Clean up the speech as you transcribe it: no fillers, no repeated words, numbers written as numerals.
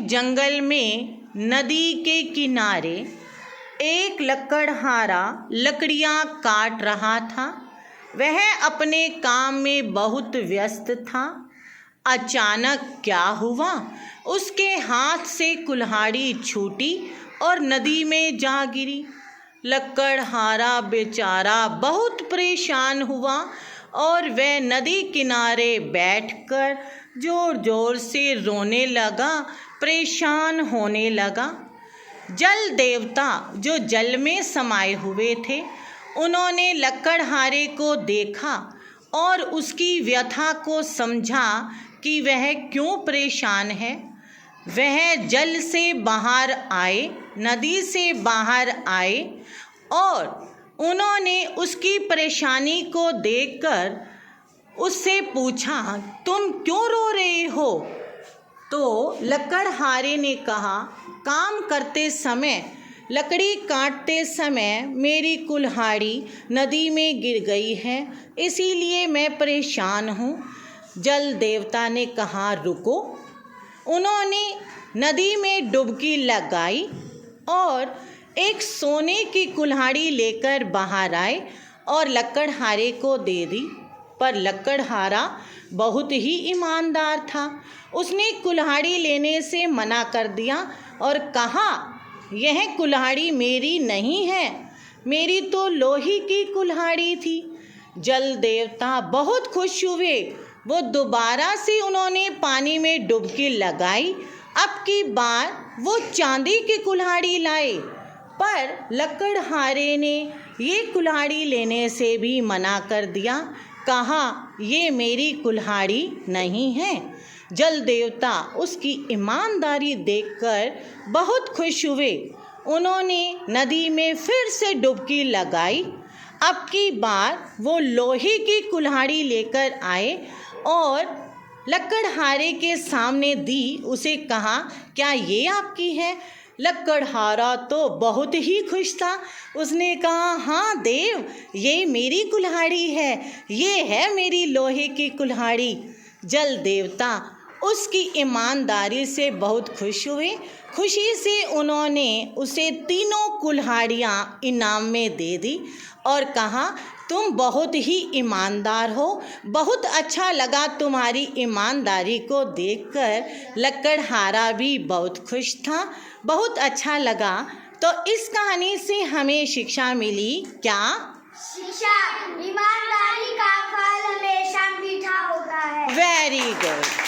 जंगल में नदी के किनारे एक लकड़हारा लकड़ियाँ काट रहा था। वह अपने काम में बहुत व्यस्त था। अचानक क्या हुआ, उसके हाथ से कुल्हाड़ी छूटी और नदी में जा गिरी। लकड़हारा बेचारा बहुत परेशान हुआ और वह नदी किनारे बैठकर जोर जोर से रोने लगा, परेशान होने लगा। जल देवता जो जल में समाये हुए थे, उन्होंने लकड़हारे को देखा और उसकी व्यथा को समझा कि वह क्यों परेशान है। वह जल से बाहर आए, नदी से बाहर आए और उन्होंने उसकी परेशानी को देखकर उससे पूछा, तुम क्यों रो रहे हो? तो लकड़हारे ने कहा, काम करते समय, लकड़ी काटते समय मेरी कुल्हाड़ी नदी में गिर गई है, इसीलिए मैं परेशान हूँ। जल देवता ने कहा, रुको। उन्होंने नदी में डुबकी लगाई और एक सोने की कुल्हाड़ी लेकर बाहर आए और लकड़हारे को दे दी। पर लकड़हारा बहुत ही ईमानदार था। उसने कुल्हाड़ी लेने से मना कर दिया और कहा, यह कुल्हाड़ी मेरी नहीं है, मेरी तो लोहे की कुल्हाड़ी थी। जल देवता बहुत खुश हुए। वो दोबारा से उन्होंने पानी में डुबकी लगाई। अब की बार वो चांदी की कुल्हाड़ी लाए, पर लकड़हारे ने ये कुल्हाड़ी लेने से भी मना कर दिया। कहा, ये मेरी कुल्हाड़ी नहीं है। जल देवता उसकी ईमानदारी देखकर बहुत खुश हुए। उन्होंने नदी में फिर से डुबकी लगाई। अब की बार वो लोहे की कुल्हाड़ी लेकर आए और लकड़हारे के सामने दी। उसे कहा, क्या ये आपकी है? लकड़हारा तो बहुत ही खुश था। उसने कहा, हाँ देव, ये मेरी कुल्हाड़ी है, ये है मेरी लोहे की कुल्हाड़ी। जल देवता उसकी ईमानदारी से बहुत खुश हुए। खुशी से उन्होंने उसे तीनों कुल्हाड़ियाँ इनाम में दे दी और कहा, तुम बहुत ही ईमानदार हो, बहुत अच्छा लगा तुम्हारी ईमानदारी को देखकर। लकड़हारा भी बहुत खुश था, बहुत अच्छा लगा। तो इस कहानी से हमें शिक्षा मिली क्या? शिक्षा, ईमानदारी का फल हमेशा मीठा होता है। Very good.